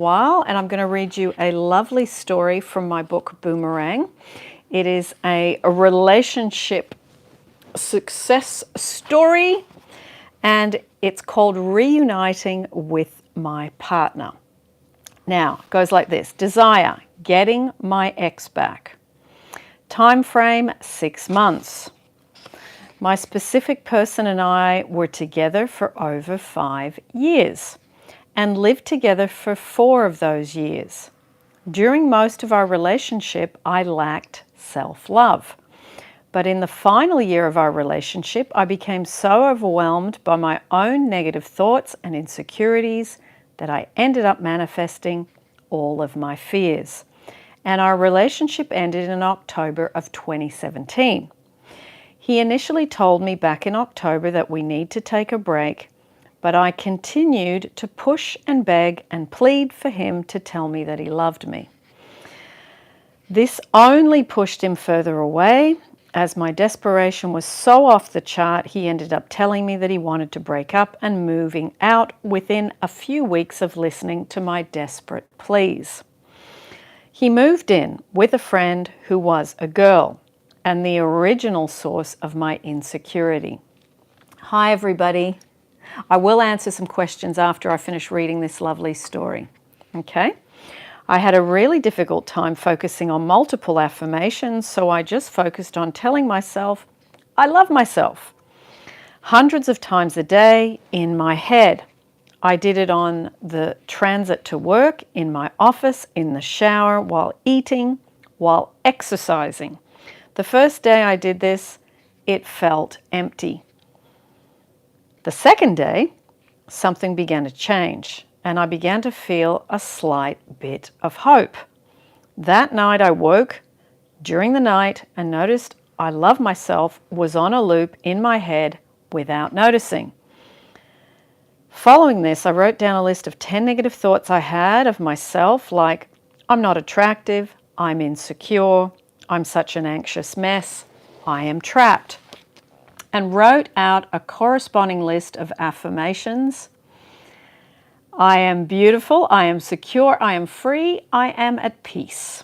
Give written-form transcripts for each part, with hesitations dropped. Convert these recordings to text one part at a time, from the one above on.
while, and I'm going to read you a lovely story from my book Boomerang. It is a relationship success story, and it's called Reuniting with My Partner. Now, it goes like this. Desire, getting my ex back. Time frame, 6 months. My specific person and I were together for over 5 years and lived together for 4 of those years. During most of our relationship, I lacked self-love. But in the final year of our relationship, I became so overwhelmed by my own negative thoughts and insecurities that I ended up manifesting all of my fears. And our relationship ended in October of 2017. He initially told me back in October that we need to take a break, but I continued to push and beg and plead for him to tell me that he loved me. This only pushed him further away. As my desperation was so off the chart, he ended up telling me that he wanted to break up and moving out within a few weeks of listening to my desperate pleas. He moved in with a friend who was a girl and the original source of my insecurity. Hi, everybody. I will answer some questions after I finish reading this lovely story. Okay? I had a really difficult time focusing on multiple affirmations, so I just focused on telling myself, I love myself, hundreds of times a day in my head. I did it on the transit to work, in my office, in the shower, while eating, while exercising. The first day I did this, it felt empty. The second day, something began to change, and I began to feel a slight bit of hope. That night I woke during the night and noticed I love myself was on a loop in my head without noticing. Following this, I wrote down a list of 10 negative thoughts I had of myself, like, I'm not attractive, I'm insecure, I'm such an anxious mess, I am trapped, and wrote out a corresponding list of affirmations. I am beautiful, I am secure, I am free, I am at peace,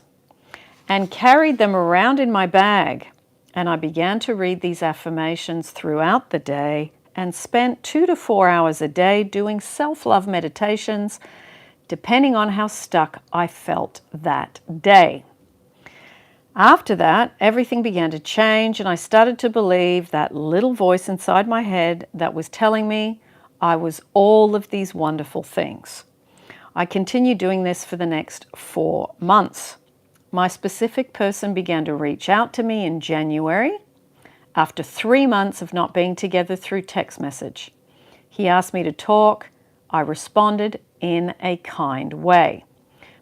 and carried them around in my bag. And I began to read these affirmations throughout the day and spent 2 to 4 hours a day doing self-love meditations, depending on how stuck I felt that day. After that, everything began to change, and I started to believe that little voice inside my head that was telling me I was all of these wonderful things. I continued doing this for the next 4 months. My specific person began to reach out to me in January after 3 months of not being together through text message. He asked me to talk. I responded in a kind way.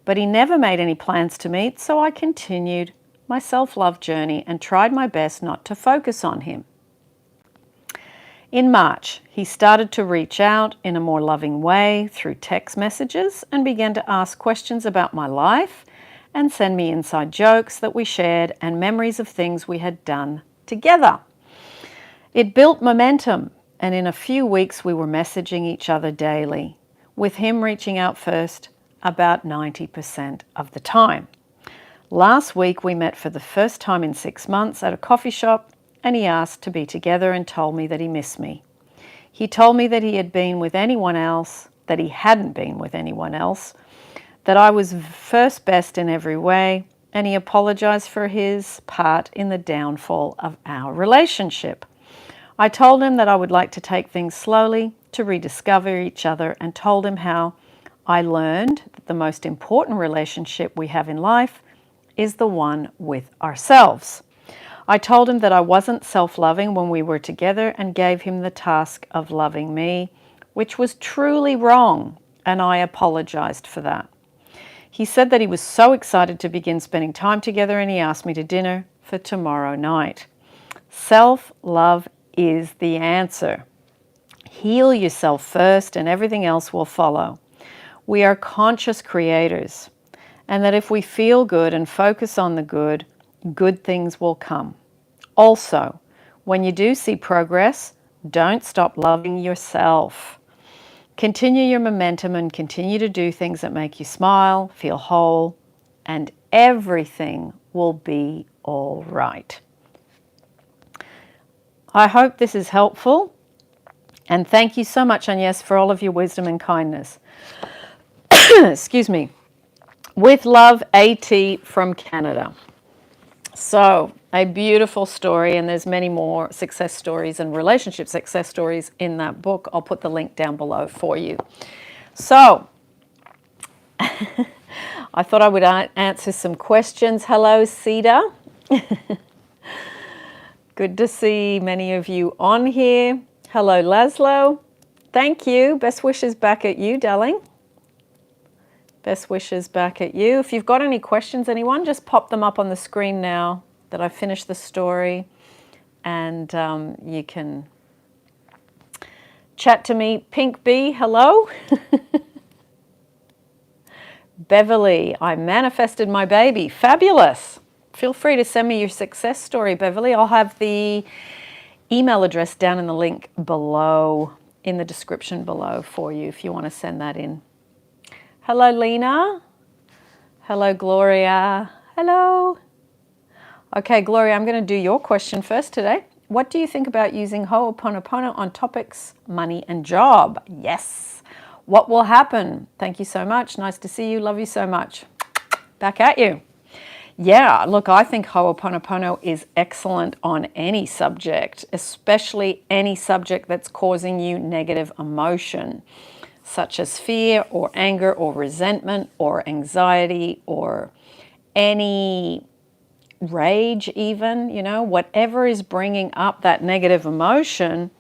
But he never made any plans to meet, so I continued my self-love journey and tried my best not to focus on him. In March, he started to reach out in a more loving way through text messages and began to ask questions about my life and send me inside jokes that we shared and memories of things we had done together. It built momentum, and in a few weeks we were messaging each other daily, with him reaching out first about 90% of the time. Last week we met for the first time in 6 months at a coffee shop, and he asked to be together and told me that he missed me. He told me that he had been with anyone else, that he hadn't been with anyone else, that I was first best in every way, and he apologized for his part in the downfall of our relationship. I told him that I would like to take things slowly to rediscover each other, and told him how I learned that the most important relationship we have in life is the one with ourselves. I told him that I wasn't self-loving when we were together and gave him the task of loving me, which was truly wrong, and I apologized for that. He said that he was so excited to begin spending time together, and he asked me to dinner for tomorrow night. Self-love is the answer. Heal yourself first and everything else will follow. We are conscious creators, and that if we feel good and focus on the good, good things will come. Also, when you do see progress, don't stop loving yourself. Continue your momentum and continue to do things that make you smile, feel whole, and everything will be all right. I hope this is helpful. And thank you so much, Agnes, for all of your wisdom and kindness. Excuse me. With love, AT from Canada. So, a beautiful story, and there's many more success stories and relationship success stories in that book. I'll put the link down below for you. So, I thought I would answer some questions. Hello, Cedar. Good to see many of you on here. Hello, Laszlo. Thank you. Best wishes back at you, darling. Best wishes back at you. If you've got any questions, anyone, just pop them up on the screen now that I've finished the story, and you can chat to me. Pink B, hello. Beverly, I manifested my baby. Fabulous. Feel free to send me your success story, Beverly. I'll have the email address down in the link below, in the description below for you if you want to send that in. Hello, Lena. Hello, Gloria. Hello. Okay, Gloria, I'm going to do your question first today. What do you think about using Ho'oponopono on topics, money and job? Yes. What will happen? Thank you so much. Nice to see you. Love you so much. Back at you. Yeah, look, I think Ho'oponopono is excellent on any subject, especially any subject that's causing you negative emotion, such as fear or anger or resentment or anxiety or any rage even, you know, whatever is bringing up that negative emotion.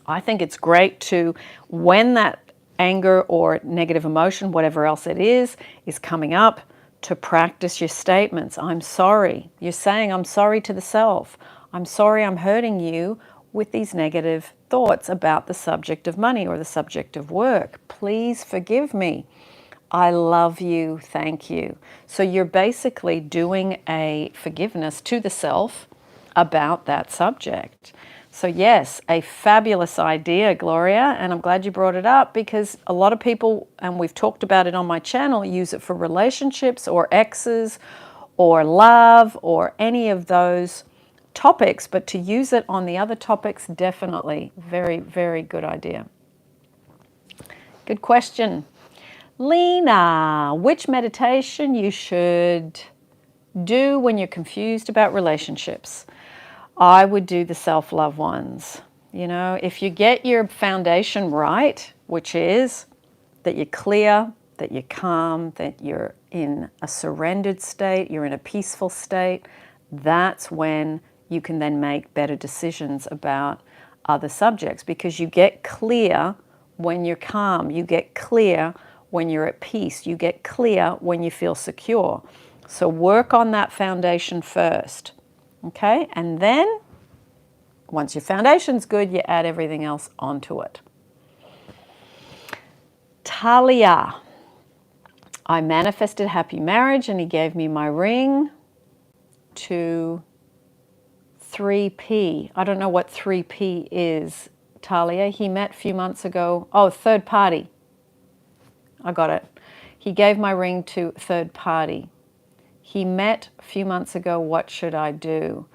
I think it's great to, when that anger or negative emotion, whatever else it is coming up, to practice your statements. I'm sorry. You're saying, I'm sorry to the self. I'm sorry I'm hurting you with these negative thoughts about the subject of money or the subject of work. Please forgive me. I love you. Thank you. So you're basically doing a forgiveness to the self about that subject. So yes, a fabulous idea, Gloria, and I'm glad you brought it up because a lot of people, and we've talked about it on my channel, use it for relationships or exes or love or any of those topics, but to use it on the other topics, definitely. Very, very good idea. Good question. Lena, which meditation you should do when you're confused about relationships? I would do the self-love ones. You know, if you get your foundation right, which is that you're clear, that you're calm, that you're in a surrendered state, you're in a peaceful state, that's when you can then make better decisions about other subjects, because you get clear when you're calm, you get clear when you're at peace, you get clear when you feel secure. So work on that foundation first. Okay, and then once your foundation's good, you add everything else onto it. Talia, I manifested happy marriage and he gave me my ring to 3P. I don't know what 3P is, Talia. He met a few months ago. Oh, third party. I got it. He gave my ring to third party. He met a few months ago. What should I do?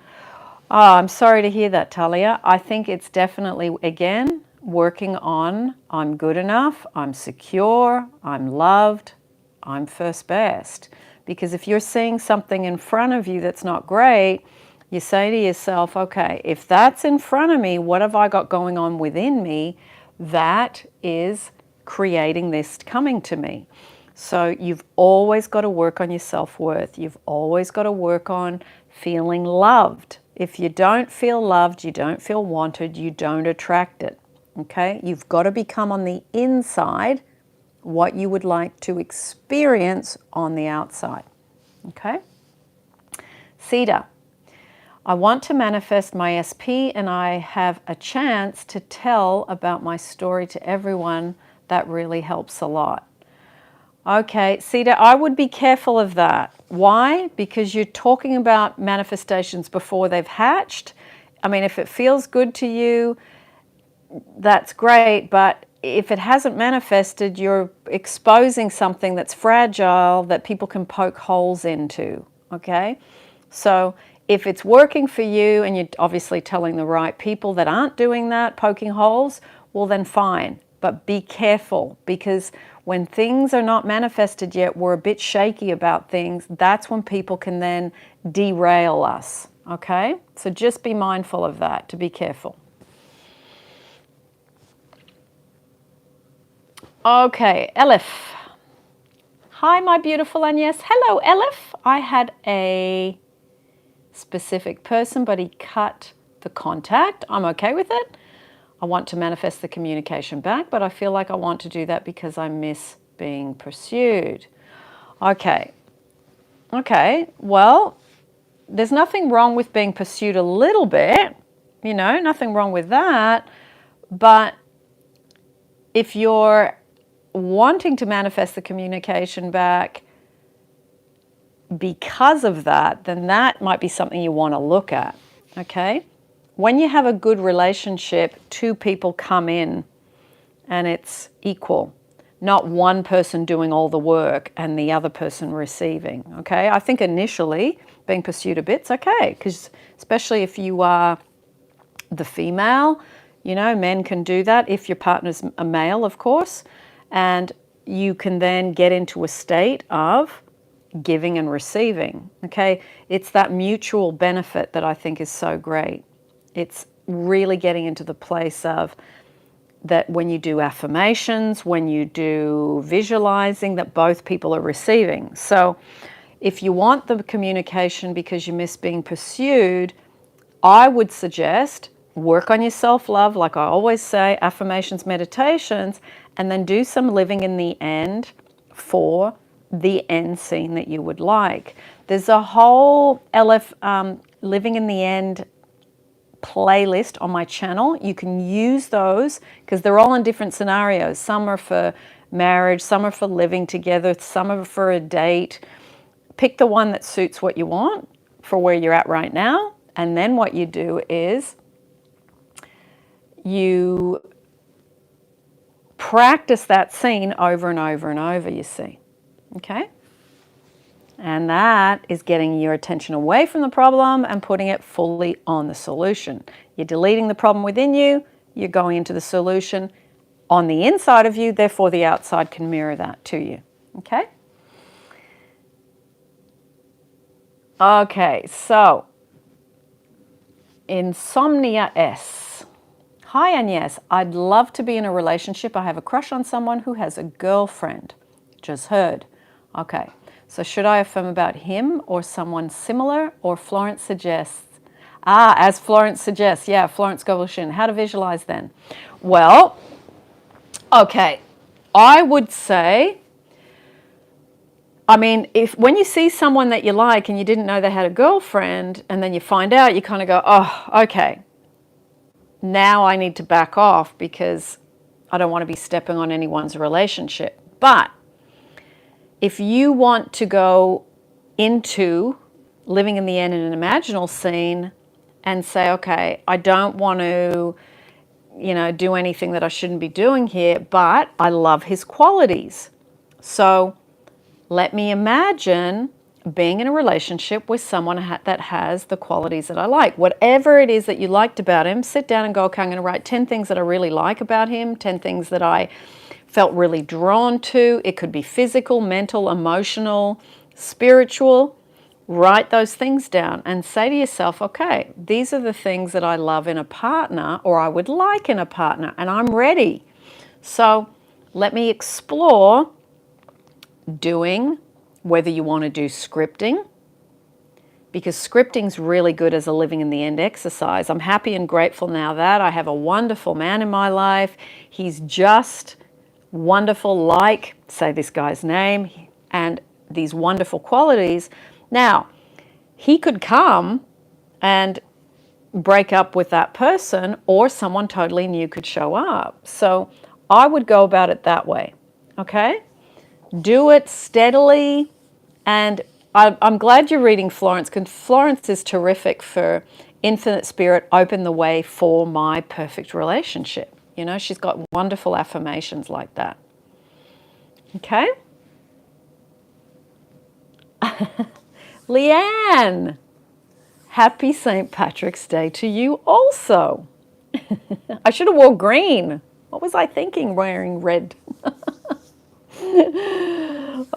Oh, I'm sorry to hear that, Talia. I think it's definitely, again, working on I'm good enough, I'm secure, I'm loved, I'm first best. Because if you're seeing something in front of you that's not great, you say to yourself, okay, if that's in front of me, what have I got going on within me that is creating this coming to me? So you've always got to work on your self-worth. You've always got to work on feeling loved. If you don't feel loved, you don't feel wanted, you don't attract it. Okay? You've got to become on the inside what you would like to experience on the outside. Okay? Cedar, I want to manifest my SP and I have a chance to tell about my story to everyone. That really helps a lot. Okay, Cedar, I would be careful of that. Why? Because you're talking about manifestations before they've hatched. I mean, if it feels good to you, that's great, but if it hasn't manifested, you're exposing something that's fragile that people can poke holes into, okay? So if it's working for you and you're obviously telling the right people that aren't doing that, poking holes, well then fine. But be careful, because when things are not manifested yet, we're a bit shaky about things. That's when people can then derail us, okay? So just be mindful of that, to be careful. Okay, Elif. Hi, my beautiful Agnes. Hello, Elif. I had a specific person, but he cut the contact. I'm okay with it. I want to manifest the communication back, but I feel like I want to do that because I miss being pursued. Okay. Okay, well, there's nothing wrong with being pursued a little bit, you know, nothing wrong with that. But if you're wanting to manifest the communication back because of that, then that might be something you want to look at, okay? When you have a good relationship, two people come in and it's equal, not one person doing all the work and the other person receiving, okay? I think initially being pursued a bit's okay, because especially if you are the female, you know, men can do that if your partner's a male, of course, and you can then get into a state of giving and receiving, okay? It's that mutual benefit that I think is so great. It's really getting into the place of that when you do affirmations, when you do visualizing, that both people are receiving. So if you want the communication because you miss being pursued, I would suggest work on your self-love, like I always say, affirmations, meditations, and then do some living in the end for the end scene that you would like. There's a whole living in the end playlist on my channel. You can use those because they're all in different scenarios. Some are for marriage, some are for living together, some are for a date. Pick the one that suits what you want for where you're at right now. And then what you do is you practice that scene over and over and over, you see. Okay? And that is getting your attention away from the problem and putting it fully on the solution. You're deleting the problem within you, you're going into the solution on the inside of you, therefore the outside can mirror that to you. Okay? Okay, so Insomnia S. Hi Agnes, I'd love to be in a relationship. I have a crush on someone who has a girlfriend. Just heard. Okay, so should I affirm about him or someone similar, or Florence suggests? As Florence suggests, yeah, Florence Govelchin. How to visualize then? Well, okay, I would say, I mean, when you see someone that you like and you didn't know they had a girlfriend and then you find out, you kind of go, oh, okay, now I need to back off because I don't want to be stepping on anyone's relationship. But if you want to go into living in the end in an imaginal scene and say, okay, I don't want to, you know, do anything that I shouldn't be doing here, but I love his qualities. So let me imagine being in a relationship with someone that has the qualities that I like. Whatever it is that you liked about him, sit down and go, okay, I'm going to write 10 things that I really like about him, 10 things that I felt really drawn to. It could be physical, mental, emotional, spiritual. Write those things down and say to yourself, okay, these are the things that I love in a partner or I would like in a partner, and I'm ready. So let me explore doing, whether you want to do scripting, because scripting's really good as a living in the end exercise. I'm happy and grateful now that I have a wonderful man in my life. He's just wonderful, like, say this guy's name, and these wonderful qualities. Now, he could come and break up with that person, or someone totally new could show up. So I would go about it that way, okay? Do it steadily, and I'm glad you're reading Florence, because Florence is terrific for Infinite Spirit, open the way for my perfect relationship. You know, she's got wonderful affirmations like that. Okay? Leanne, happy St. Patrick's Day to you also. I should have worn green. What was I thinking wearing red?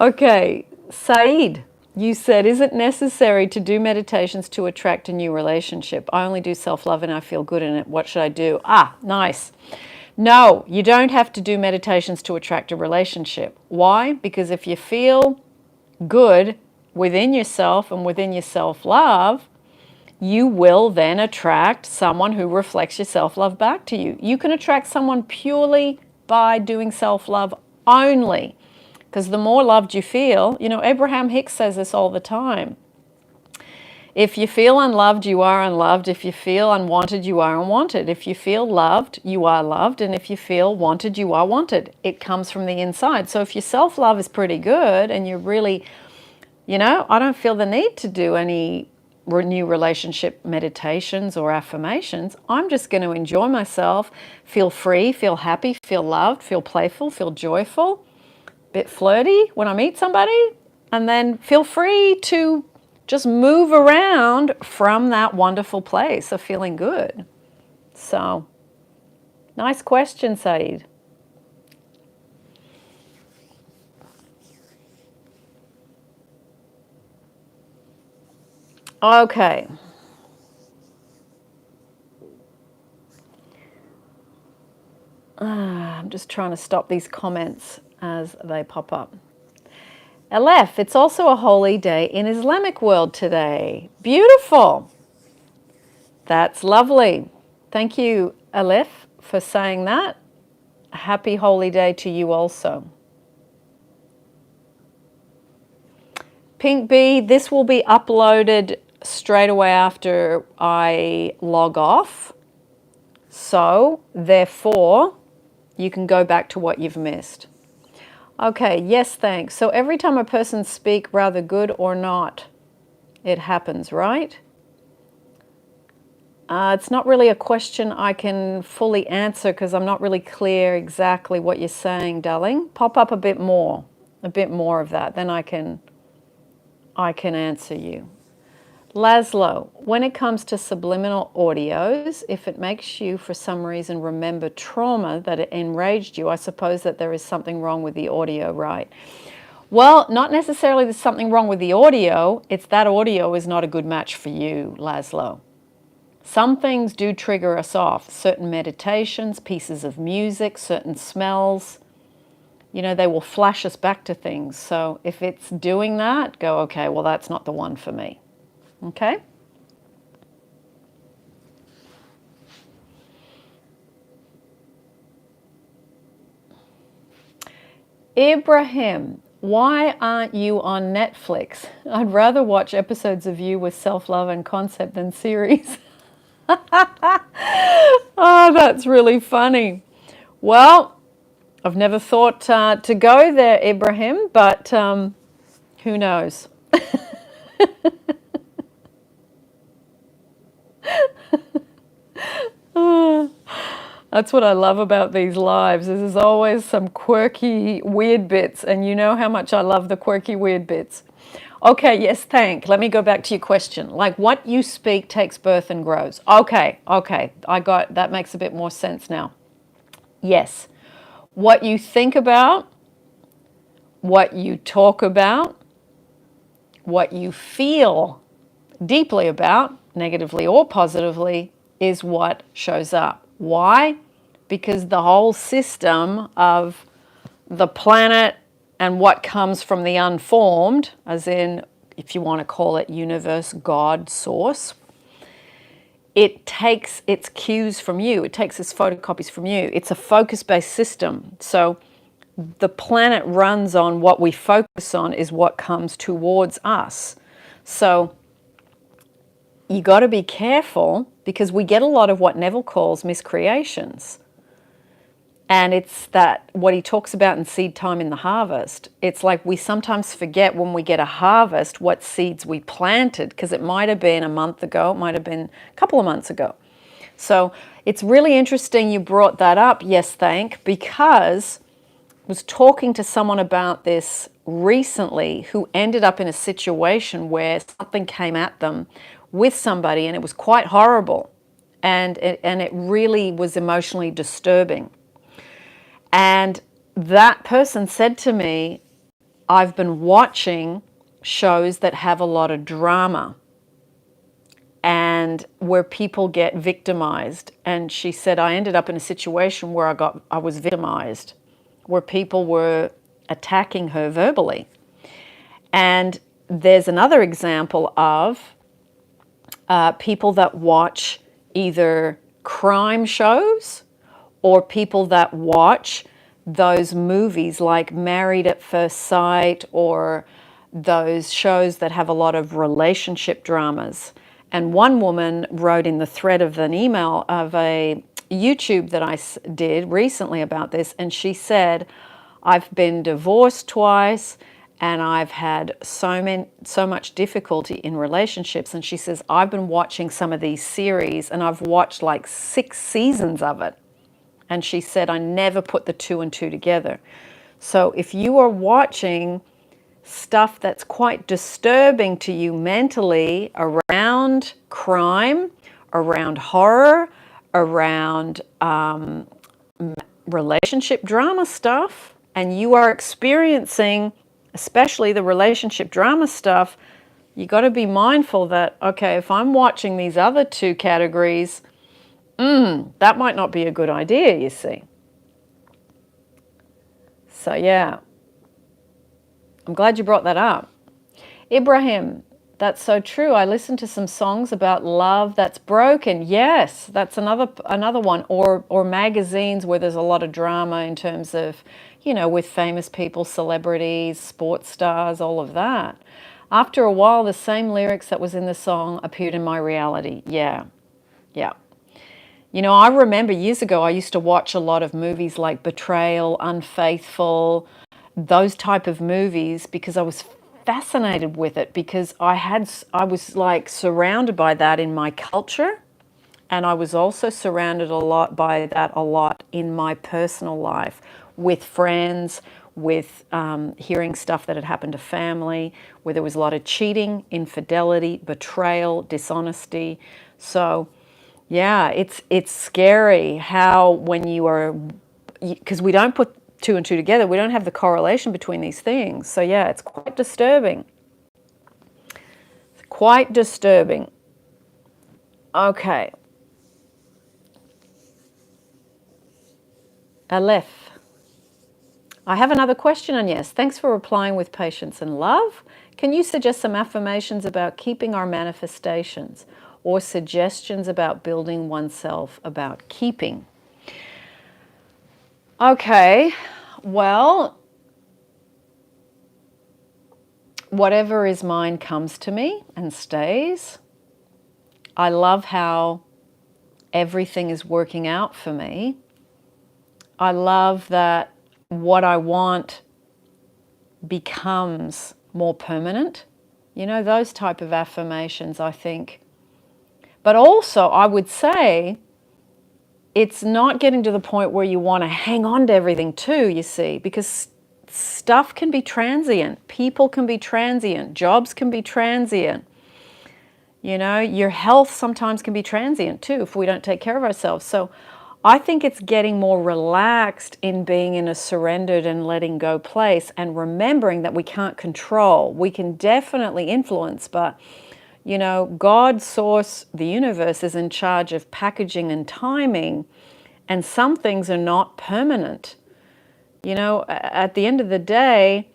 Okay, Saeed, you said, is it necessary to do meditations to attract a new relationship? I only do self-love and I feel good in it. What should I do? Ah, nice. No, you don't have to do meditations to attract a relationship. Why? Because if you feel good within yourself and within your self-love, you will then attract someone who reflects your self-love back to you. You can attract someone purely by doing self-love only. Because the more loved you feel, you know, Abraham Hicks says this all the time. If you feel unloved, you are unloved. If you feel unwanted, you are unwanted. If you feel loved, you are loved. And if you feel wanted, you are wanted. It comes from the inside. So if your self-love is pretty good and you're really, you know, I don't feel the need to do any new relationship meditations or affirmations. I'm just going to enjoy myself, feel free, feel happy, feel loved, feel playful, feel joyful, bit flirty when I meet somebody, and then feel free to just move around from that wonderful place of feeling good. So, nice question, Saeed. Okay. I'm just trying to stop these comments as they pop up. Aleph, it's also a holy day in Islamic world today. Beautiful. That's lovely. Thank you, Aleph, for saying that. Happy holy day to you also. Pink Bee, this will be uploaded straight away after I log off. So, therefore, you can go back to what you've missed. Okay, yes, thanks. So every time a person speaks rather good or not, it happens, right? It's not really a question I can fully answer because I'm not really clear exactly what you're saying, darling. Pop up a bit more of that, then I can answer you. Laszlo, when it comes to subliminal audios, if it makes you for some reason remember trauma that it enraged you, I suppose that there is something wrong with the audio, right? Well, not necessarily there's something wrong with the audio, it's that audio is not a good match for you, Laszlo. Some things do trigger us off, certain meditations, pieces of music, certain smells, you know, they will flash us back to things. So if it's doing that, go, okay, well, that's not the one for me. Okay? Ibrahim, why aren't you on Netflix? I'd rather watch episodes of you with self-love and concept than series. Oh, that's really funny. Well, I've never thought to go there, Ibrahim, but who knows? That's what I love about these lives. There's always some quirky, weird bits, and you know how much I love the quirky, weird bits. Okay, yes, thank. Let me go back to your question. Like, what you speak takes birth and grows. Okay, that makes a bit more sense now. Yes. What you think about, what you talk about, what you feel deeply about, negatively or positively, is what shows up. Why? Because the whole system of the planet and what comes from the unformed, as in, if you want to call it universe, God, source, it takes its cues from you. It takes its photocopies from you. It's a focus-based system. So the planet runs on what we focus on is what comes towards us. So you got to be careful because we get a lot of what Neville calls miscreations. And it's that what he talks about in seed time in the harvest. It's like we sometimes forget when we get a harvest what seeds we planted because it might have been a month ago, it might have been a couple of months ago. So It's really interesting you brought that up, yes, thank, because I was talking to someone about this recently who ended up in a situation where something came at them with somebody and it was quite horrible, and it really was emotionally disturbing. And that person said to me, I've been watching shows that have a lot of drama and where people get victimized. And she said, I ended up in a situation where I was victimized, where people were attacking her verbally. And there's another example of people that watch either crime shows or people that watch those movies like Married at First Sight, or those shows that have a lot of relationship dramas. And one woman wrote in the thread of an email of a YouTube that I did recently about this, and she said, I've been divorced twice and I've had so much difficulty in relationships. And she says, I've been watching some of these series and I've watched like 6 seasons of it. And she said, I never put the 2 and 2 together. So if you are watching stuff that's quite disturbing to you mentally around crime, around horror, around relationship drama stuff, and you are experiencing, especially the relationship drama stuff, you got to be mindful that, okay, if I'm watching these other 2 categories, that might not be a good idea, you see. So yeah, I'm glad you brought that up. Ibrahim, that's so true. I listened to some songs about love that's broken. Yes, that's another one. Or magazines where there's a lot of drama in terms of, with famous people, celebrities, sports stars, all of that. After a while, the same lyrics that was in the song appeared in my reality. Yeah, yeah. I remember years ago, I used to watch a lot of movies like Betrayal, Unfaithful, those type of movies, because I was fascinated with it, because I was like surrounded by that in my culture, and I was also surrounded by that a lot in my personal life, with friends, with hearing stuff that had happened to family, where there was a lot of cheating, infidelity, betrayal, dishonesty. So yeah, it's scary how when you are, because we don't put 2 and 2 together, we don't have the correlation between these things. So yeah, it's quite disturbing. It's quite disturbing. Okay. Aleph. I have another question, Agnes. Thanks for replying with patience and love. Can you suggest some affirmations about keeping our manifestations, or suggestions about building oneself about keeping? Okay, well, whatever is mine comes to me and stays. I love how everything is working out for me. I love that what I want becomes more permanent. Those type of affirmations, I think. But also, I would say, it's not getting to the point where you want to hang on to everything too, you see, because stuff can be transient. People can be transient. Jobs can be transient. Your health sometimes can be transient too if we don't take care of ourselves. So I think it's getting more relaxed in being in a surrendered and letting go place, and remembering that we can't control. We can definitely influence, but God, source, the universe is in charge of packaging and timing, and some things are not permanent. At the end of the day,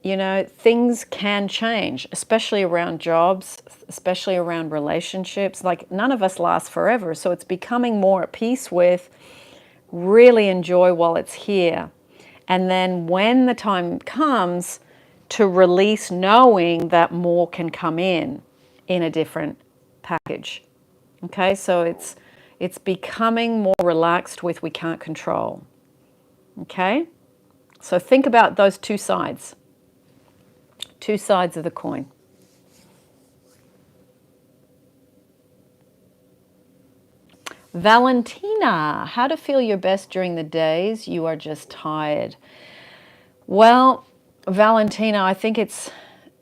things can change, especially around jobs, especially around relationships. Like, none of us last forever. So it's becoming more at peace with, really enjoy while it's here. And then when the time comes, to release, knowing that more can come in a different package. Okay, so it's becoming more relaxed with, we can't control. Okay, so think about those two sides of the coin. Valentina, how to feel your best during the days you are just tired. Well, Valentina, I think it's,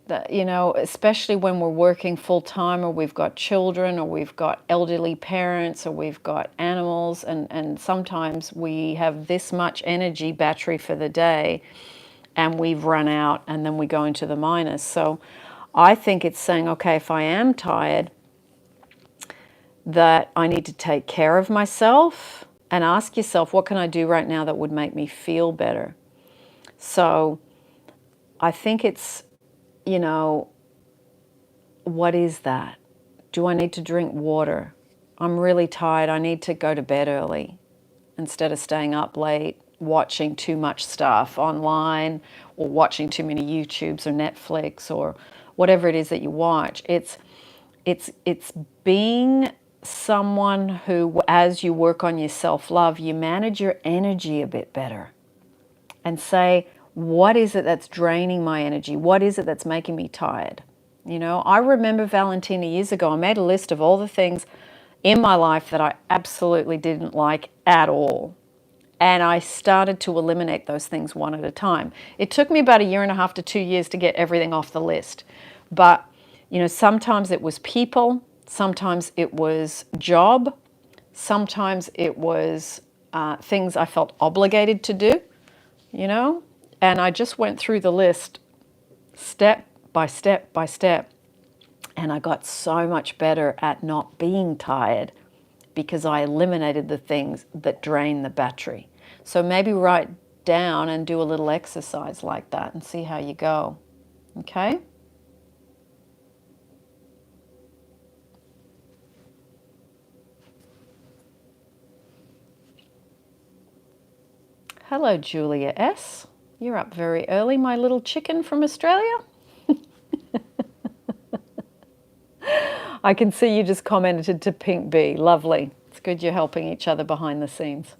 especially when we're working full time or we've got children or we've got elderly parents or we've got animals, and sometimes we have this much energy battery for the day and we've run out and then we go into the minus. So I think it's saying, okay, if I am tired, that I need to take care of myself and ask yourself, what can I do right now that would make me feel better? So I think it's, what is that? Do I need to drink water? I'm really tired. I need to go to bed early instead of staying up late, watching too much stuff online or watching too many YouTubes or Netflix or whatever it is that you watch. It's being someone who, as you work on your self-love, you manage your energy a bit better and say, what is it that's draining my energy? What is it that's making me tired? I remember, Valentina, years ago, I made a list of all the things in my life that I absolutely didn't like at all. And I started to eliminate those things one at a time. It took me about 1.5 to 2 years to get everything off the list. But, sometimes it was people, sometimes it was job, sometimes it was things I felt obligated to do, And I just went through the list step by step by step. And I got so much better at not being tired because I eliminated the things that drain the battery. So maybe write down and do a little exercise like that and see how you go. Okay? Hello, Julia S. You're up very early, my little chicken from Australia. I can see you just commented to Pink Bee. Lovely. It's good you're helping each other behind the scenes.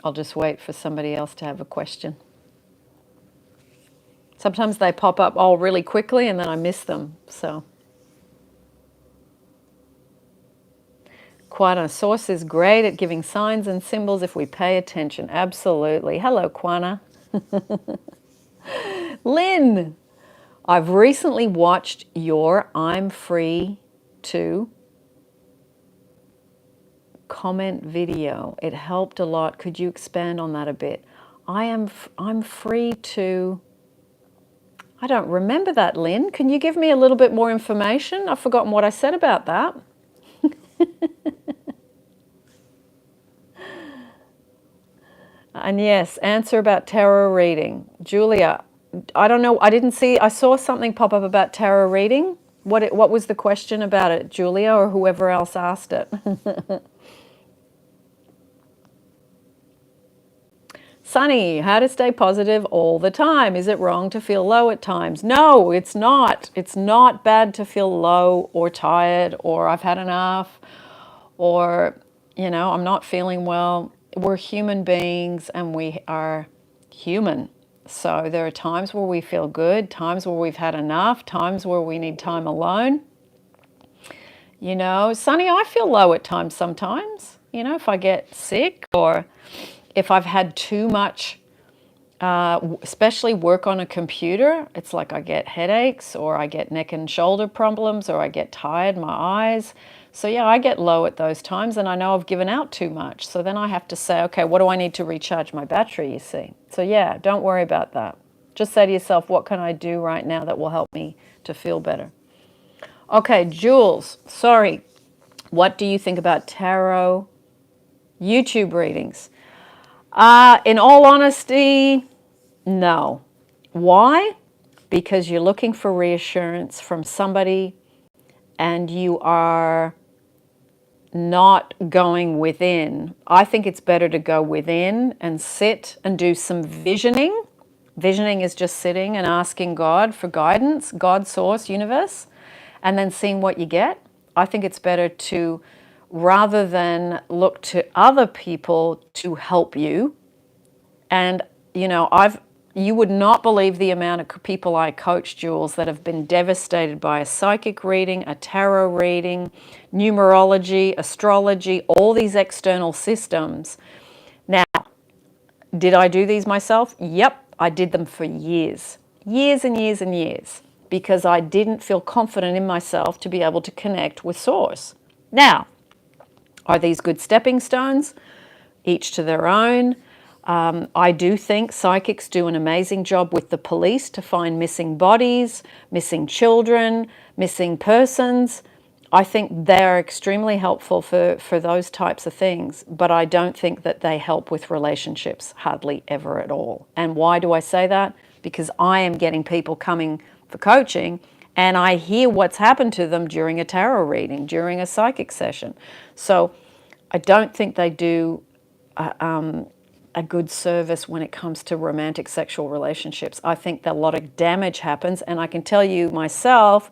I'll just wait for somebody else to have a question. Sometimes they pop up all really quickly and then I miss them. So, Quana, source is great at giving signs and symbols if we pay attention. Absolutely. Hello, Quana. Lynn, I've recently watched your I'm Free to comment video. It helped a lot. Could you expand on that a bit? I'm free to... I don't remember that, Lynn. Can you give me a little bit more information? I've forgotten what I said about that. And yes, answer about tarot reading. Julia, I don't know. I didn't see. I saw something pop up about tarot reading. What was the question about it, Julia, or whoever else asked it? Sunny, how to stay positive all the time. Is it wrong to feel low at times? No, it's not. It's not bad to feel low or tired or I've had enough or, I'm not feeling well. We're human beings and we are human. So there are times where we feel good, times where we've had enough, times where we need time alone. Sunny, I feel low at times sometimes, if I get sick or if I've had too much, especially work on a computer, it's like I get headaches or I get neck and shoulder problems or I get tired, my eyes. So yeah, I get low at those times and I know I've given out too much. So then I have to say, okay, what do I need to recharge my battery, you see? So yeah, don't worry about that. Just say to yourself, what can I do right now that will help me to feel better? Okay, Jules, sorry. What do you think about tarot YouTube readings? In all honesty, no. Why? Because you're looking for reassurance from somebody and you are not going within. I think it's better to go within and sit and do some visioning. Visioning is just sitting and asking God for guidance, God, source, universe, and then seeing what you get. I think it's better to, rather than look to other people to help you. And, You would not believe the amount of people I coach, Jules, that have been devastated by a psychic reading, a tarot reading, numerology, astrology, all these external systems. Now, did I do these myself? Yep, I did them for years. Years and years and years. Because I didn't feel confident in myself to be able to connect with Source. Now, are these good stepping stones? Each to their own. I do think psychics do an amazing job with the police to find missing bodies, missing children, missing persons. I think they're extremely helpful for those types of things, but I don't think that they help with relationships, hardly ever at all. And why do I say that? Because I am getting people coming for coaching and I hear what's happened to them during a tarot reading, during a psychic session. So I don't think they do a good service when it comes to romantic sexual relationships. I think that a lot of damage happens, and I can tell you myself,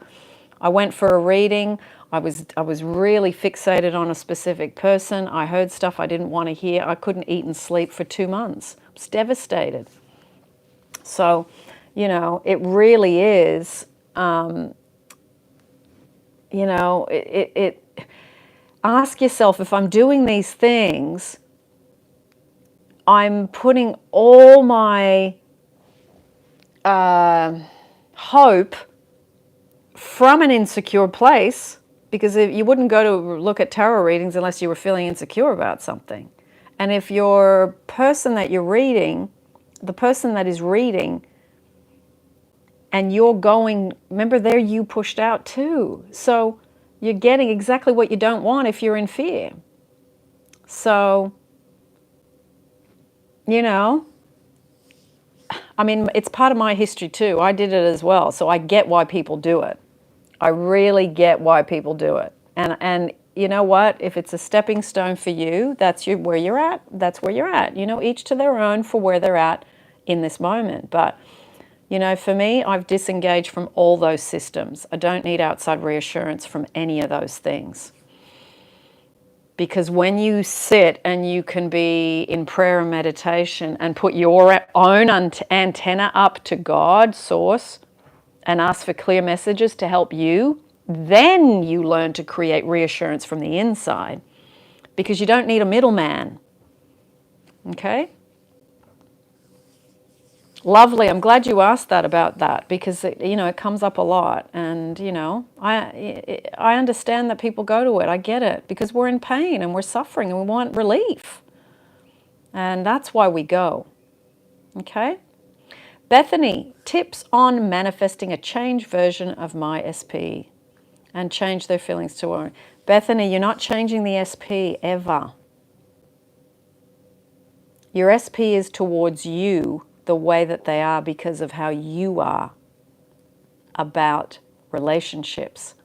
I went for a reading. I was really fixated on a specific person. I heard stuff I didn't want to hear. I couldn't eat and sleep for 2 months. I was devastated. So, it really is, ask yourself, if I'm doing these things, I'm putting all my hope from an insecure place, because you wouldn't go to look at tarot readings unless you were feeling insecure about something. And if your person that you're reading, the person that is reading, and you're going, remember, they're you pushed out too. So you're getting exactly what you don't want if you're in fear. So, it's part of my history too. I did it as well. So I get why people do it. I really get why people do it. And you know what? If it's a stepping stone for you, where you're at. That's where you're at. Each to their own for where they're at in this moment. But, for me, I've disengaged from all those systems. I don't need outside reassurance from any of those things. Because when you sit and you can be in prayer and meditation and put your own antenna up to God, Source, and ask for clear messages to help you, then you learn to create reassurance from the inside. Because you don't need a middleman. Okay? Lovely. I'm glad you asked that about that, because it comes up a lot, and I understand that people go to it. I get it, because we're in pain and we're suffering and we want relief, and that's why we go. Okay. Bethany, tips on manifesting a changed version of my SP and change their feelings to own. Bethany, you're not changing the SP ever. Your SP is towards you the way that they are because of how you are about relationships.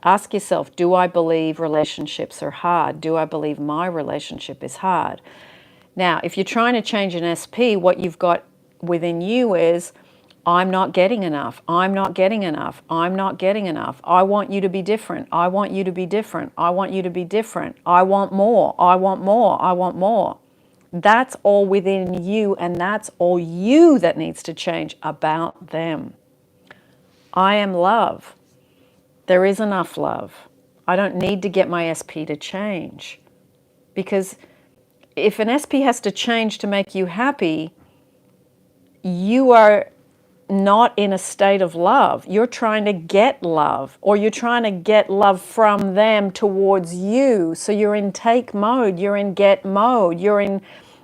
Ask yourself, do I believe relationships are hard? Do I believe my relationship is hard? Now, if you're trying to change an SP, what you've got within you is, I'm not getting enough. I'm not getting enough. I'm not getting enough. I want you to be different. I want you to be different. I want you to be different. I want more. I want more. I want more. That's all within you, and that's all you that needs to change about them. I am love. There is enough love. I don't need to get my SP to change. Because if an SP has to change to make you happy, you are not in a state of love. You're trying to get love, or you're trying to get love from them towards you. So you're in take mode, you're in get mode, you're in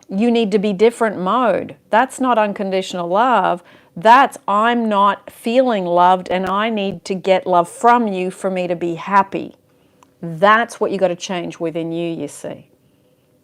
you need to be different mode. That's not unconditional love. That's I'm not feeling loved and I need to get love from you for me to be happy. That's what you got to change within you see.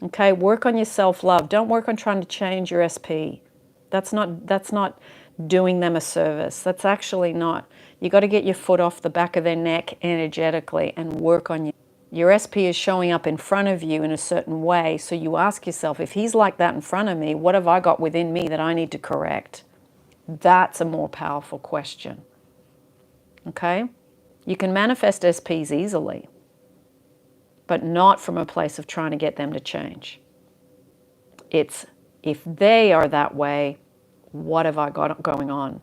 Okay, work on your self-love. Don't work on trying to change your SP. That's not doing them a service. That's actually not. You got to get your foot off the back of their neck energetically and work on you. Your SP is showing up in front of you in a certain way, so you ask yourself, if he's like that in front of me, what have I got within me that I need to correct? That's a more powerful question. Okay? You can manifest SPs easily, but not from a place of trying to get them to change. It's if they are that way, what have I got going on?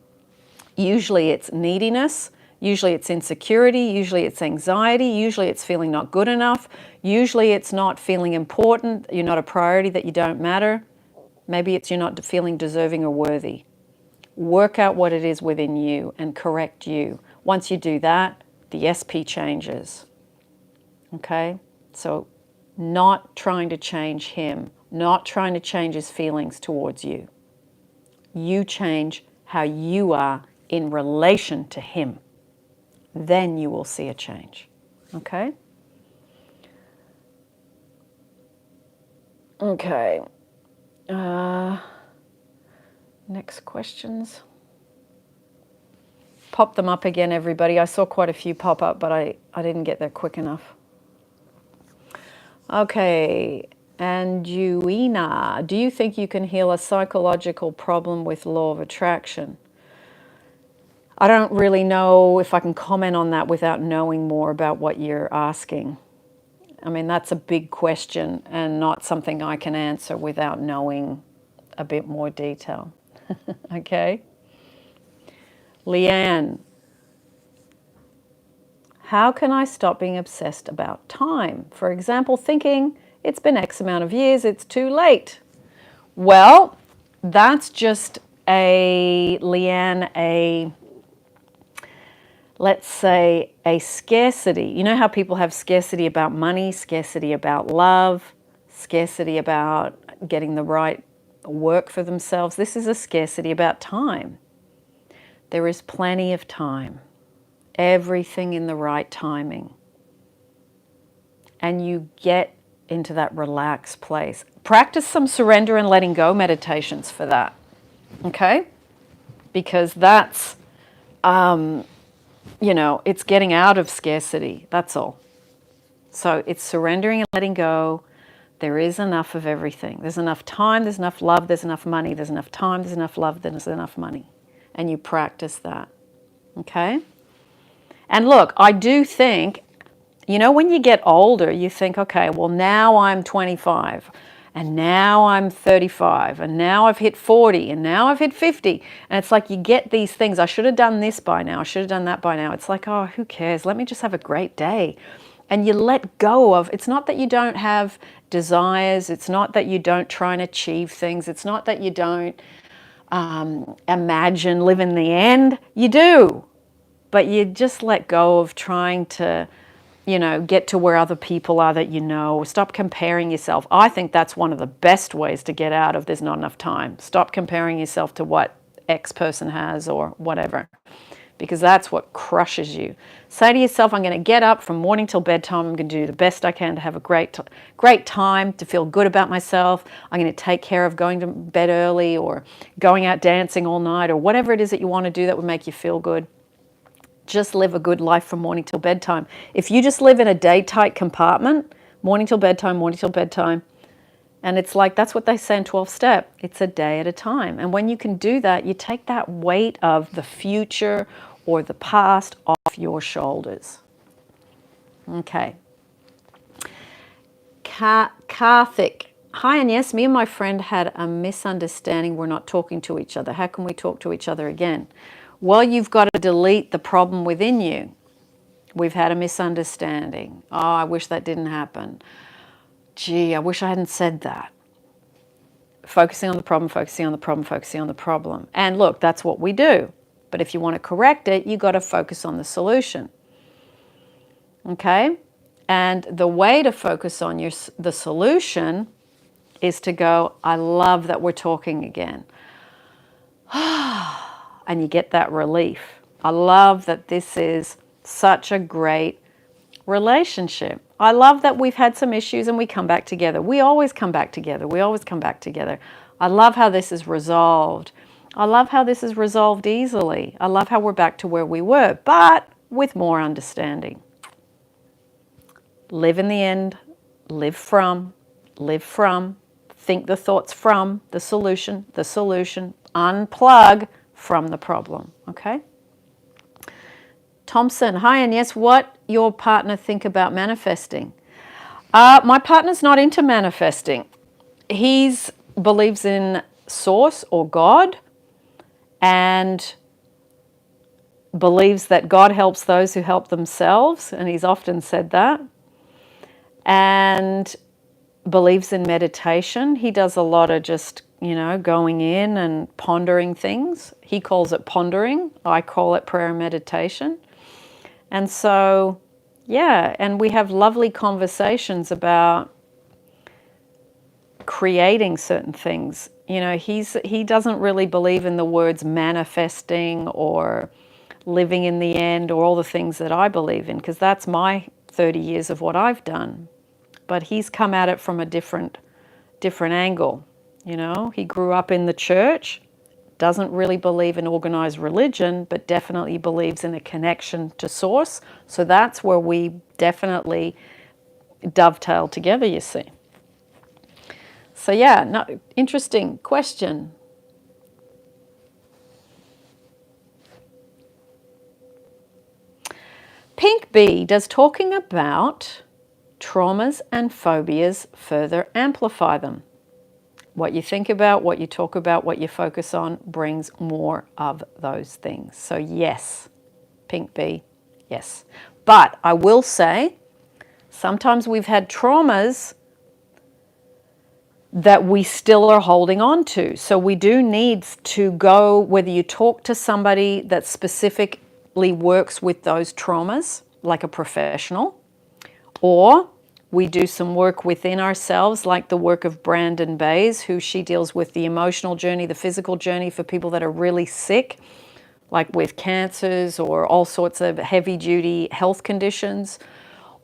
Usually it's neediness, usually it's insecurity, usually it's anxiety, usually it's feeling not good enough, usually it's not feeling important, you're not a priority, that you don't matter. Maybe it's you're not feeling deserving or worthy. Work out what it is within you and correct you. Once you do that, the SP changes. Okay? So not trying to change him, not trying to change his feelings towards you. You change how you are in relation to him. Then you will see a change. Okay? Okay. Next questions. Pop them up again, everybody. I saw quite a few pop up, but I didn't get there quick enough. Okay. And Juina, do you think you can heal a psychological problem with law of attraction? I don't really know if I can comment on that without knowing more about what you're asking. I mean, that's a big question and not something I can answer without knowing a bit more detail. Okay? Leanne, how can I stop being obsessed about time? For example, thinking it's been X amount of years, it's too late. Well, that's just let's say a scarcity. You know how people have scarcity about money, scarcity about love, scarcity about getting the right work for themselves? This is a scarcity about time. There is plenty of time. Everything in the right timing. And you get into that relaxed place. Practice some surrender and letting go meditations for that. Okay? Because that's, it's getting out of scarcity. That's all. So it's surrendering and letting go. There is enough of everything. There's enough time, there's enough love, there's enough money. There's enough time, there's enough love, there's enough money. And you practice that. Okay? And look, I do think, when you get older, you think, okay, well, now I'm 25, and now I'm 35, and now I've hit 40, and now I've hit 50. And it's like you get these things. I should have done this by now. I should have done that by now. It's like, oh, who cares? Let me just have a great day. And you let go of, it's not that you don't have desires. It's not that you don't try and achieve things. It's not that you don't imagine living the end. You do. But you just let go of trying to, get to where other people are that you know. Stop comparing yourself. I think that's one of the best ways to get out of there's not enough time. Stop comparing yourself to what X person has or whatever, because that's what crushes you. Say to yourself, I'm going to get up from morning till bedtime. I'm going to do the best I can to have a great time, to feel good about myself. I'm going to take care of going to bed early or going out dancing all night or whatever it is that you want to do that would make you feel good. Just live a good life from morning till bedtime. If you just live in a day-tight compartment, morning till bedtime, and it's like, that's what they say in 12 step. It's a day at a time. And when you can do that, you take that weight of the future or the past off your shoulders. Okay. Karthik. Hi, and yes, me and my friend had a misunderstanding. We're not talking to each other. How can we talk to each other again? Well, you've got to delete the problem within you. We've had a misunderstanding. Oh, I wish that didn't happen. Gee, I wish I hadn't said that. Focusing on the problem, focusing on the problem, focusing on the problem. And look, that's what we do. But if you want to correct it, you've got to focus on the solution. Okay? And the way to focus on the solution is to go, I love that we're talking again. And you get that relief. I love that this is such a great relationship. I love that we've had some issues and we come back together. We always come back together. We always come back together. I love how this is resolved. I love how this is resolved easily. I love how we're back to where we were, but with more understanding. Live in the end, live from, think the thoughts from the solution, unplug from the problem, okay? Thompson, hi, and yes, what your partner think about manifesting? My partner's not into manifesting. He believes in source or God, and believes that God helps those who help themselves, and he's often said that, and believes in meditation. He does a lot of just, going in and pondering things. He calls it pondering. I call it prayer and meditation. And so, yeah, and we have lovely conversations about creating certain things. He doesn't really believe in the words manifesting or living in the end or all the things that I believe in, because that's my 30 years of what I've done. But he's come at it from a different angle. He grew up in the church, doesn't really believe in organized religion, but definitely believes in a connection to source. So that's where we definitely dovetail together, you see. So yeah, no, interesting question. Pink B, does talking about traumas and phobias further amplify them? What you think about, what you talk about, what you focus on brings more of those things. So yes, Pink B, yes. But I will say, sometimes we've had traumas that we still are holding on to. So we do need to go, whether you talk to somebody that specifically works with those traumas, like a professional, or we do some work within ourselves, like the work of Brandon Bays, who she deals with the emotional journey, the physical journey for people that are really sick, like with cancers or all sorts of heavy-duty health conditions,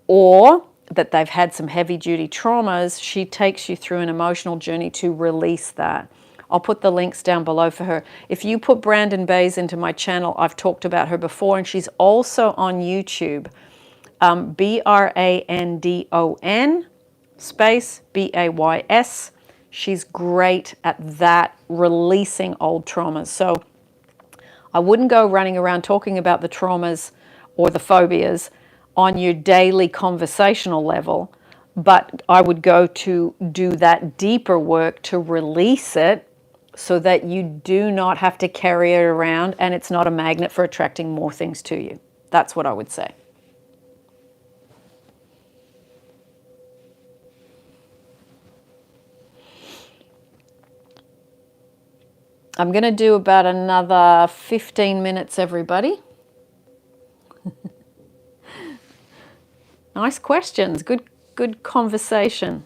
or that they've had some heavy-duty traumas. She takes you through an emotional journey to release that. I'll put the links down below for her. If you put Brandon Bays into my channel, I've talked about her before, and she's also on YouTube. Brandon space Bays. She's great at that, releasing old traumas. So I wouldn't go running around talking about the traumas or the phobias on your daily conversational level, but I would go to do that deeper work to release it so that you do not have to carry it around and it's not a magnet for attracting more things to you. That's what I would say. I'm going to do about another 15 minutes, everybody. Nice questions. Good conversation.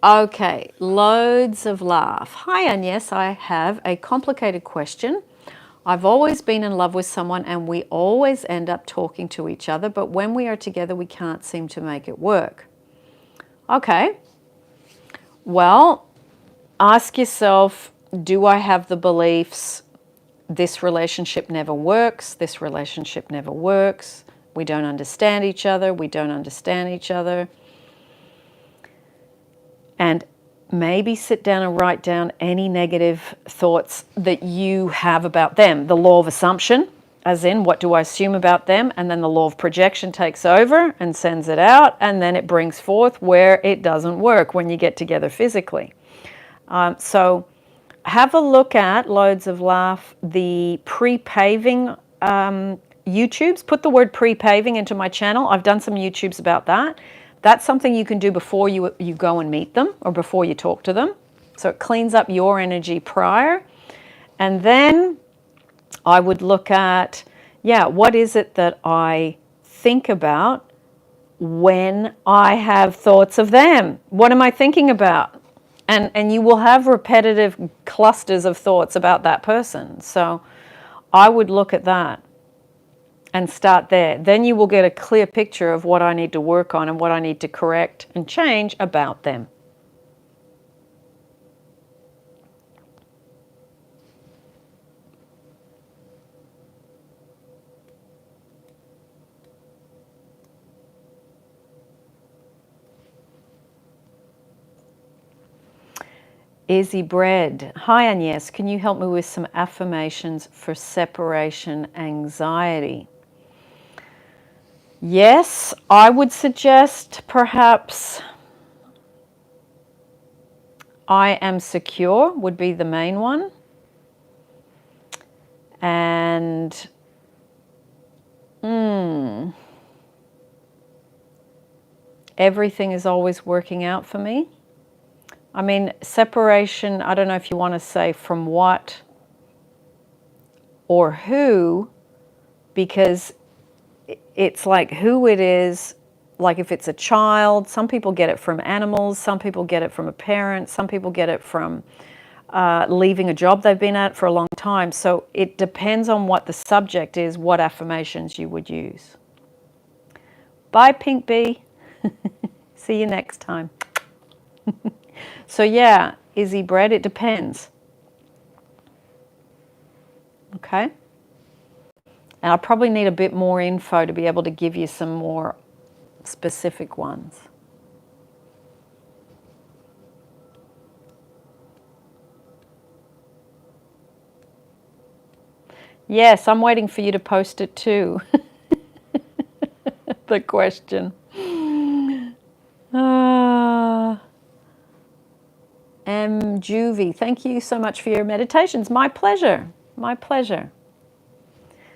Okay, loads of laugh. Hi, Agnes. I have a complicated question. I've always been in love with someone and we always end up talking to each other, but when we are together, we can't seem to make it work. Okay. Well, ask yourself, do I have the beliefs, this relationship never works, this relationship never works, we don't understand each other, we don't understand each other? And maybe sit down and write down any negative thoughts that you have about them. The law of assumption, as in, what do I assume about them? And then the law of projection takes over and sends it out, and then it brings forth where it doesn't work when you get together physically. So have a look at, loads of laugh, the pre-paving YouTubes. Put the word pre-paving into my channel. I've done some YouTubes about that. That's something you can do before you go and meet them or before you talk to them. So it cleans up your energy prior. And then I would look at, what is it that I think about when I have thoughts of them? What am I thinking about? And you will have repetitive clusters of thoughts about that person. So I would look at that and start there. Then you will get a clear picture of what I need to work on and what I need to correct and change about them. Izzy Bread. Hi, Agnes. Can you help me with some affirmations for separation anxiety? Yes, I would suggest perhaps, I am secure would be the main one. And everything is always working out for me. I mean, separation, I don't know if you want to say from what or who, because it's like who it is. Like if it's a child, some people get it from animals, some people get it from a parent, some people get it from leaving a job they've been at for a long time. So it depends on what the subject is, what affirmations you would use. Bye, Pink Bee. See you next time. So yeah, Izzy Bread, it depends. Okay? And I probably need a bit more info to be able to give you some more specific ones. Yes, I'm waiting for you to post it too. The question. Juvie, thank you so much for your meditations. My pleasure. My pleasure.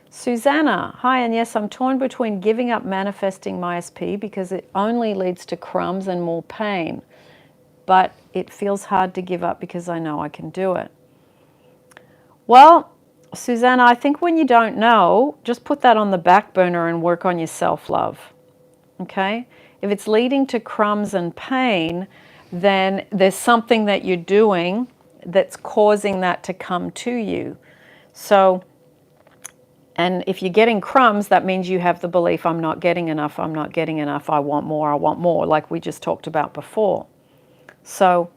Susanna, hi, and yes, I'm torn between giving up manifesting my SP because it only leads to crumbs and more pain. But it feels hard to give up because I know I can do it. Well, Susanna, I think when you don't know, just put that on the back burner and work on your self-love. Okay? If it's leading to crumbs and pain, then there's something that you're doing that's causing that to come to you. So, and if you're getting crumbs, that means you have the belief, I'm not getting enough, I want more, like we just talked about before. So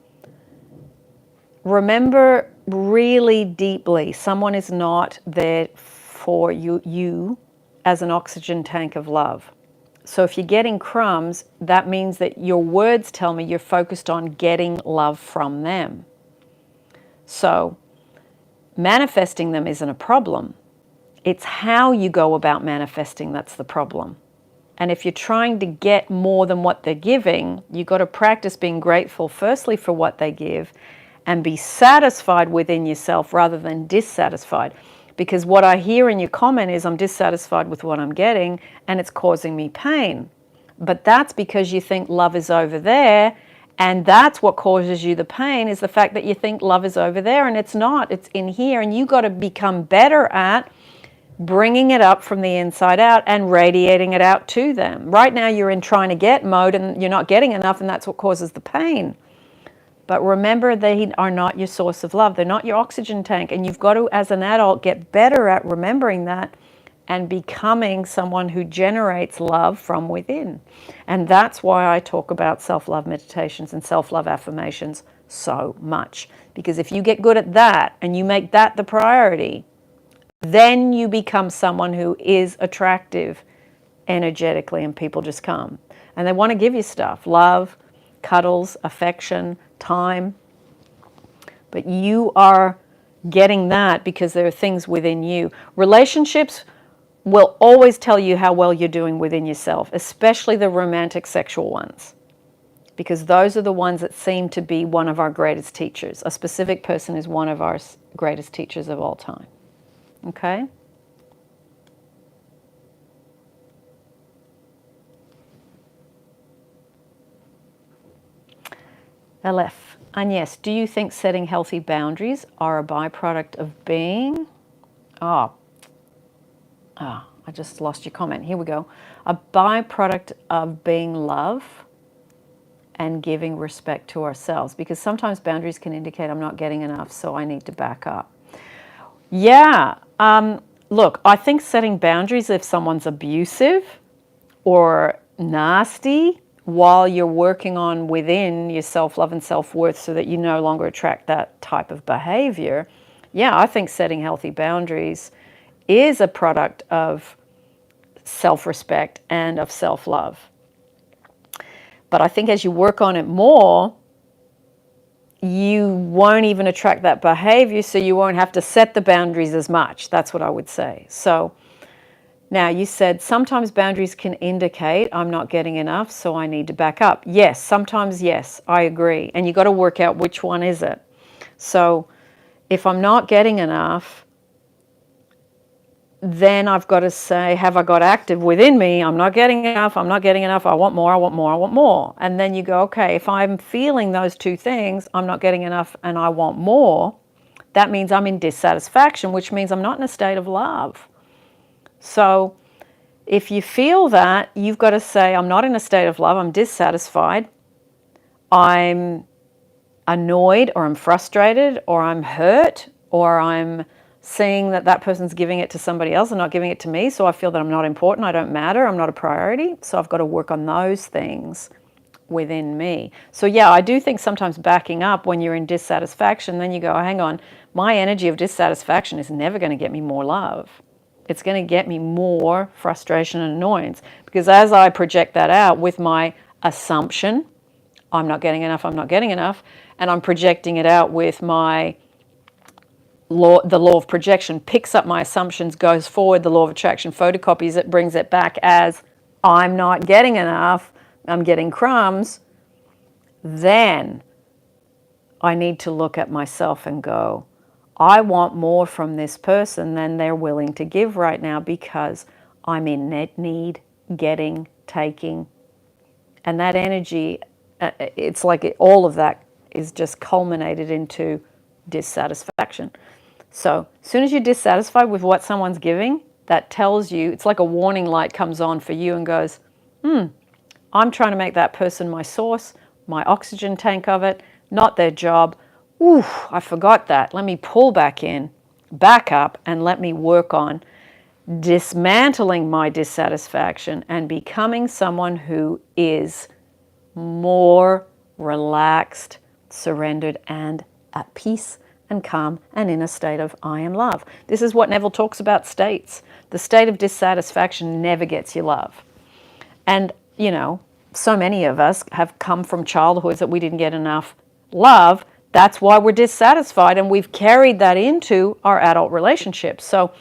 remember really deeply, someone is not there for you as an oxygen tank of love. So if you're getting crumbs, that means that your words tell me you're focused on getting love from them. So manifesting them isn't a problem. It's how you go about manifesting that's the problem. And if you're trying to get more than what they're giving, you've got to practice being grateful firstly for what they give and be satisfied within yourself rather than dissatisfied. Because what I hear in your comment is I'm dissatisfied with what I'm getting and it's causing me pain. But that's because you think love is over there, and that's what causes you the pain, is the fact that you think love is over there and it's not, it's in here. And you've got to become better at bringing it up from the inside out and radiating it out to them. Right now you're in trying to get mode and you're not getting enough, and that's what causes the pain. But remember, they are not your source of love. They're not your oxygen tank. And you've got to, as an adult, get better at remembering that and becoming someone who generates love from within. And that's why I talk about self-love meditations and self-love affirmations so much. Because if you get good at that and you make that the priority, then you become someone who is attractive energetically, and people just come. And they want to give you stuff, love, cuddles, affection, time. But you are getting that because there are things within you. Relationships will always tell you how well you're doing within yourself, especially the romantic sexual ones, because those are the ones that seem to be one of our greatest teachers. A specific person is one of our greatest teachers of all time. Okay? LF. Agnes, do you think setting healthy boundaries are a byproduct of being? I just lost your comment. Here we go. A byproduct of being love and giving respect to ourselves. Because sometimes boundaries can indicate I'm not getting enough, so I need to back up. Yeah. Look, I think setting boundaries if someone's abusive or nasty while you're working on within your self-love and self-worth so that you no longer attract that type of behavior, yeah, I think setting healthy boundaries is a product of self-respect and of self-love. But I think as you work on it more, you won't even attract that behavior, so you won't have to set the boundaries as much. That's what I would say. So Now, you said sometimes boundaries can indicate I'm not getting enough, so I need to back up. Yes, sometimes, yes, I agree. And you got to work out which one is it. So if I'm not getting enough, then I've got to say, have I got active within me? I'm not getting enough, I'm not getting enough, I want more, I want more, I want more. And then you go, okay, if I'm feeling those two things, I'm not getting enough and I want more, that means I'm in dissatisfaction, which means I'm not in a state of love. So if you feel that, you've got to say, I'm not in a state of love, I'm dissatisfied, I'm annoyed, or I'm frustrated, or I'm hurt, or I'm seeing that that person's giving it to somebody else and not giving it to me, so I feel that I'm not important, I don't matter, I'm not a priority. So I've got to work on those things within me. So yeah, I do think sometimes backing up when you're in dissatisfaction, then you go, oh, hang on, my energy of dissatisfaction is never going to get me more love. It's going to get me more frustration and annoyance, because as I project that out with my assumption, I'm not getting enough, I'm not getting enough, and I'm projecting it out with my law, the law of projection picks up my assumptions, goes forward, the law of attraction photocopies it, brings it back as I'm not getting enough, I'm getting crumbs, then I need to look at myself and go, I want more from this person than they're willing to give right now, because I'm in need, getting, taking. And that energy, it's like all of that is just culminated into dissatisfaction. So as soon as you're dissatisfied with what someone's giving, that tells you, it's like a warning light comes on for you and goes, I'm trying to make that person my source, my oxygen tank of it, not their job. Ooh, I forgot that. Let me pull back in, back up, and let me work on dismantling my dissatisfaction and becoming someone who is more relaxed, surrendered, and at peace and calm and in a state of I am love. This is what Neville talks about states. The state of dissatisfaction never gets you love. And, you know, so many of us have come from childhoods that we didn't get enough love. That's why we're dissatisfied, and we've carried that into our adult relationships. So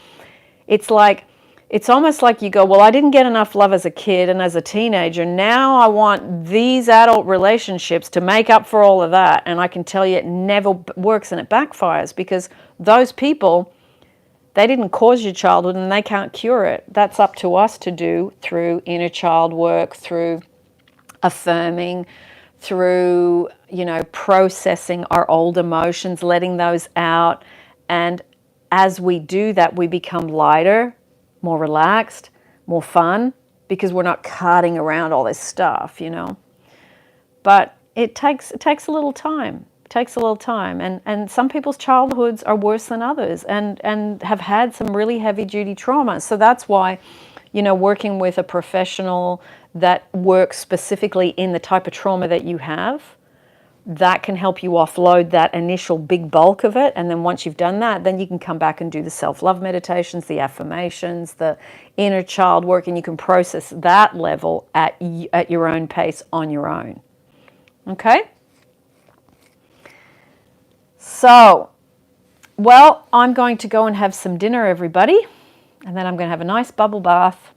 it's like, it's almost like you go, well, I didn't get enough love as a kid and as a teenager. Now I want these adult relationships to make up for all of that. And I can tell you it never works, and it backfires, because those people, they didn't cause your childhood and they can't cure it. That's up to us to do through inner child work, through affirming, through, you know, processing our old emotions, letting those out. And as we do that, we become lighter, more relaxed, more fun, because we're not carting around all this stuff, you know. But it takes a little time. It takes a little time. And some people's childhoods are worse than others, and have had some really heavy duty trauma. So that's why, you know, working with a professional that works specifically in the type of trauma that you have, that can help you offload that initial big bulk of it. And then once you've done that, then you can come back and do the self-love meditations, the affirmations, the inner child work, and you can process that level at your own pace on your own. Okay? So, well, I'm going to go and have some dinner, everybody. And then I'm going to have a nice bubble bath.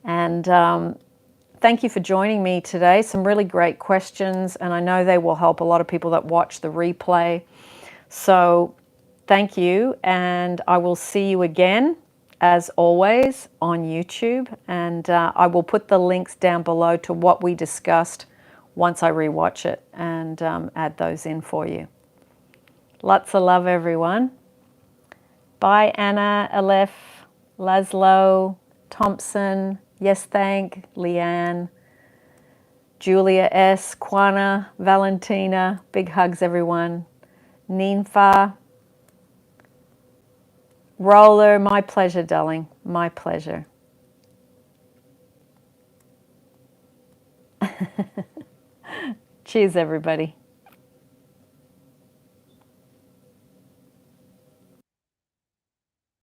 And thank you for joining me today. Some really great questions, and I know they will help a lot of people that watch the replay. So thank you, and I will see you again, as always, on YouTube. And I will put the links down below to what we discussed once I rewatch it, and add those in for you. Lots of love, everyone. Bye, Anna, Aleph, Laszlo, Thompson, Yes Thank, Leanne, Julia S, Kwana, Valentina. Big hugs, everyone. Ninfa, Roller, my pleasure, darling. My pleasure. Cheers, everybody.